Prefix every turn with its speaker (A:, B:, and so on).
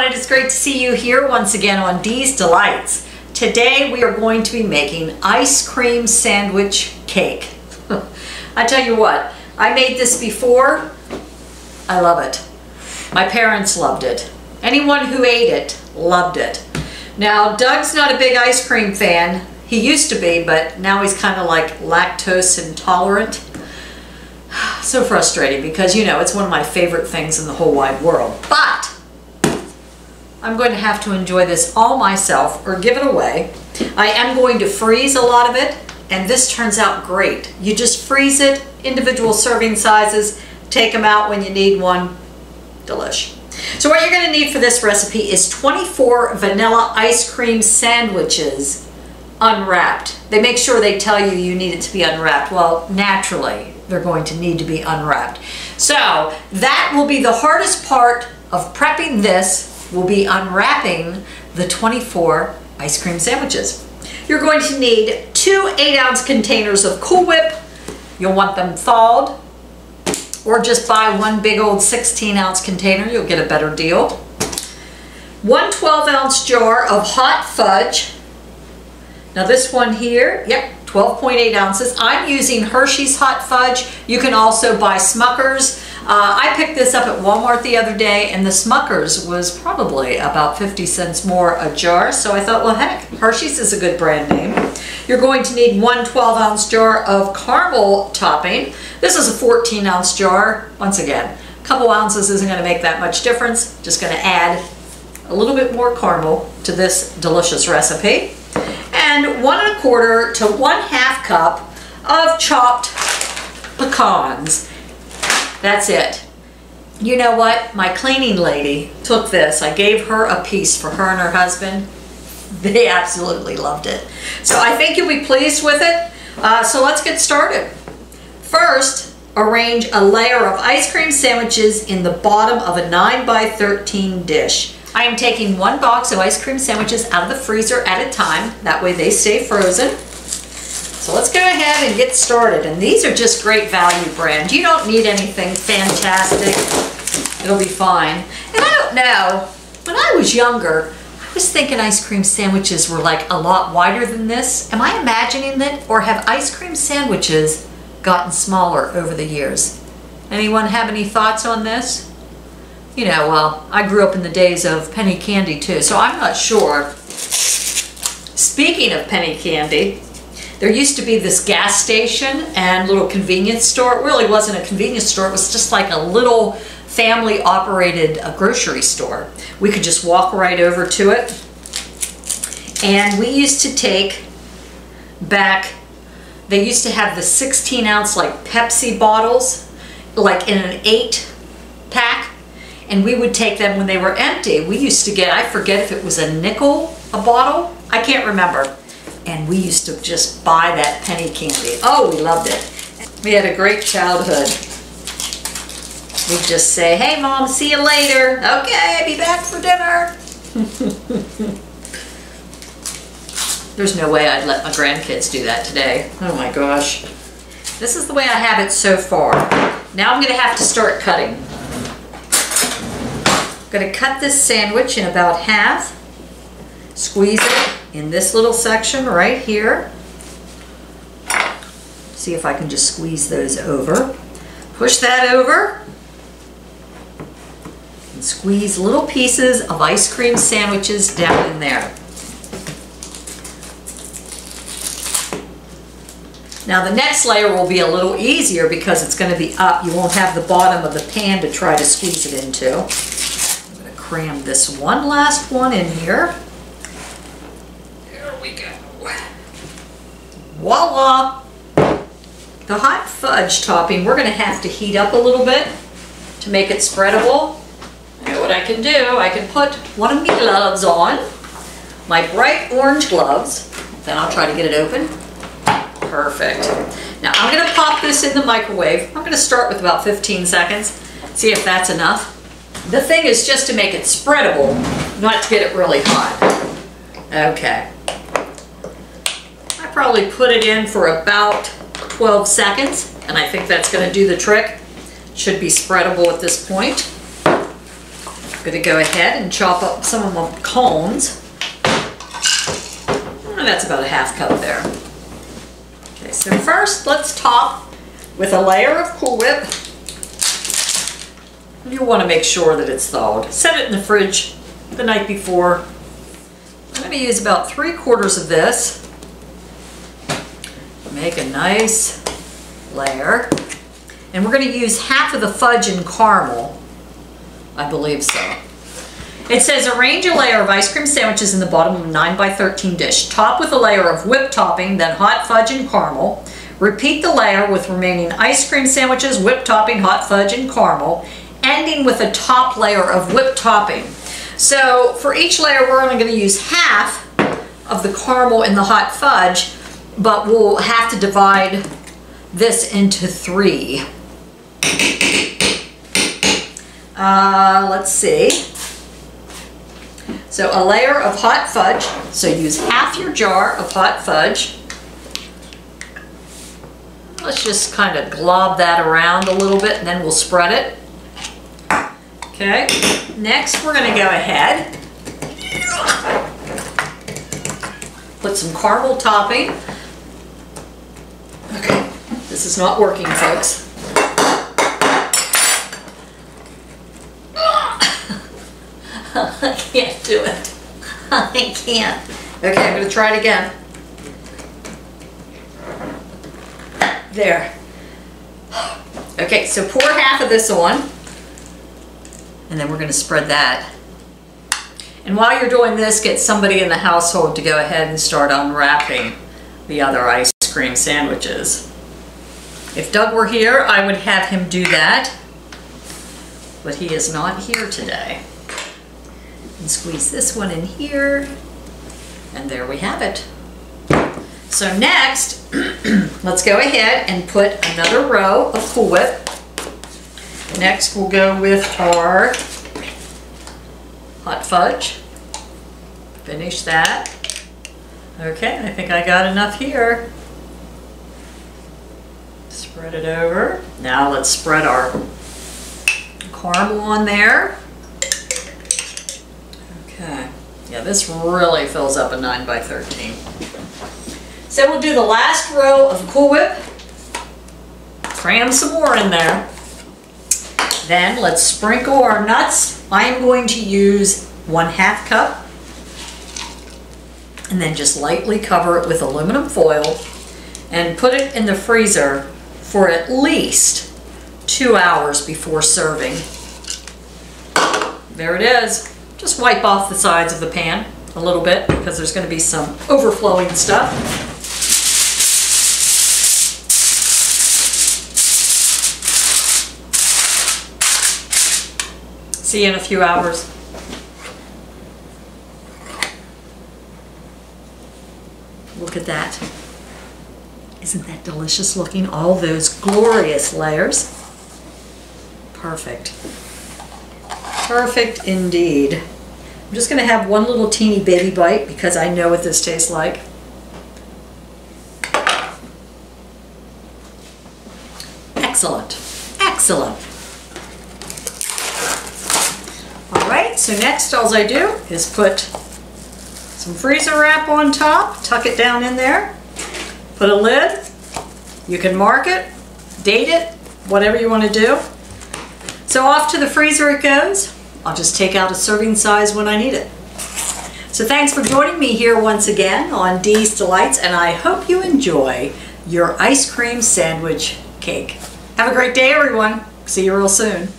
A: everyone, it is great to see you here once again on Dee's Delights. Today we are going to be making ice cream sandwich cake. I tell you what, I made this before. I love it. My parents loved it. Anyone who ate it loved it. Now Doug's not a big ice cream fan. He used to be, but now he's kind of like lactose intolerant. So frustrating because, you know, it's one of my favorite things in the whole wide world. But I'm going to have to enjoy this all myself or give it away. I am going to freeze a lot of it, and this turns out great. You just freeze it, individual serving sizes, take them out when you need one. Delish. So what you're going to need for this recipe is 24 vanilla ice cream sandwiches unwrapped. They make sure they tell you you need it to be unwrapped. Well, naturally, they're going to need to be unwrapped. So that will be the hardest part of prepping this, will be unwrapping the 24 ice cream sandwiches. You're going to need 2 8-ounce containers of Cool Whip. You'll want them thawed, or just buy one big old 16-ounce container. You'll get a better deal. 1 12-ounce jar of hot fudge. Now this one here, yep, 12.8 ounces. I'm using Hershey's Hot Fudge. You can also buy Smucker's. I picked this up at Walmart the other day, and the Smucker's was probably about 50 cents more a jar, so I thought, well, heck, Hershey's is a good brand name. You're going to need 1 12-ounce jar of caramel topping. This is a 14-ounce jar. Once again, a couple ounces isn't going to make that much difference. Just going to add a little bit more caramel to this delicious recipe. And 1 1/4 to 1/2 cup of chopped pecans. That's it. You know what? My cleaning lady took this. I gave her a piece for her and her husband. They absolutely loved it. So I think you'll be pleased with it. So let's get started. First, arrange a layer of ice cream sandwiches in the bottom of a 9 by 13 dish. I am taking 1 box of ice cream sandwiches out of the freezer at a time. That way they stay frozen. So let's go ahead and get started. And these are just great value brand. You don't need anything fantastic. It'll be fine. And I don't know, when I was younger, I was thinking ice cream sandwiches were like a lot wider than this. Am I imagining that? Or have ice cream sandwiches gotten smaller over the years? Anyone have any thoughts on this? You know, well, I grew up in the days of penny candy too, so I'm not sure. Speaking of penny candy, there used to be this gas station and little convenience store. It really wasn't a convenience store. It was just like a little family-operated grocery store. We could just walk right over to it. And we used to take back, they used to have the 16-ounce like Pepsi bottles, like in an 8-pack. And we would take them when they were empty. We used to get, I forget if it was a nickel a bottle. I can't remember. And we used to just buy that penny candy. Oh, we loved it. We had a great childhood. We'd just say, hey Mom, see you later. Okay, be back for dinner. There's no way I'd let my grandkids do that today. Oh my gosh. This is the way I have it so far. Now I'm gonna have to start cutting. I'm gonna cut this sandwich in about half. Squeeze it in this little section right here. See if I can just squeeze those over. Push that over. And squeeze little pieces of ice cream sandwiches down in there. Now the next layer will be a little easier because it's going to be up. You won't have the bottom of the pan to try to squeeze it into. I'm going to cram this one last one in here. Voila! The hot fudge topping, we're going to have to heat up a little bit to make it spreadable. You know what I can do? I can put one of my gloves on, my bright orange gloves. Then I'll try to get it open. Perfect. Now I'm going to pop this in the microwave. I'm going to start with about 15 seconds. See if that's enough. The thing is just to make it spreadable, not to get it really hot. Okay. Probably put it in for about 12 seconds, and I think that's going to do the trick. Should be spreadable at this point. I'm going to go ahead and chop up some of my cones. And that's about a half cup there. Okay, so first let's top with a layer of Cool Whip. You want to make sure that it's thawed. Set it in the fridge the night before. I'm going to use about 3/4 of this. Make a nice layer. And we're going to use half of the fudge and caramel. I believe so. It says arrange a layer of ice cream sandwiches in the bottom of a 9x13 dish. Top with a layer of whipped topping, then hot fudge and caramel. Repeat the layer with remaining ice cream sandwiches, whipped topping, hot fudge, and caramel, ending with a top layer of whipped topping. So for each layer, we're only going to use half of the caramel and the hot fudge, but we'll have to divide this into 3. Let's see. So a layer of hot fudge. So use half your jar of hot fudge. Let's just kind of glob that around a little bit and then we'll spread it. Okay. Next we're going to go ahead. Put some caramel topping. Okay. This is not working, folks. I can't do it. I can't. Okay, I'm going to try it again. There. Okay, so pour half of this on. And then we're going to spread that. And while you're doing this, get somebody in the household to go ahead and start unwrapping the other ice cream sandwiches. If Doug were here, I would have him do that. But he is not here today. And squeeze this one in here, and there we have it. So next, let's go ahead and put another row of Cool Whip. Next we'll go with our hot fudge. Finish that. Okay, I think I got enough here. Spread it over. Now let's spread our caramel on there. Okay. Yeah, this really fills up a 9x13. So we'll do the last row of Cool Whip. Cram some more in there. Then let's sprinkle our nuts. I am going to use 1/2 cup. And then just lightly cover it with aluminum foil and put it in the freezer for at least 2 hours before serving. There it is. Just wipe off the sides of the pan a little bit because there's going to be some overflowing stuff. See you in a few hours. Look at that. Isn't that delicious looking? All those glorious layers. Perfect. Perfect indeed. I'm just going to have one little teeny baby bite because I know what this tastes like. Excellent. Excellent. Alright, so next all I do is put some freezer wrap on top, tuck it down in there, put a lid. You can mark it, date it, whatever you want to do. So off to the freezer it goes. I'll just take out a serving size when I need it. So thanks for joining me here once again on Dee's Delights, and I hope you enjoy your ice cream sandwich cake. Have a great day, everyone. See you real soon.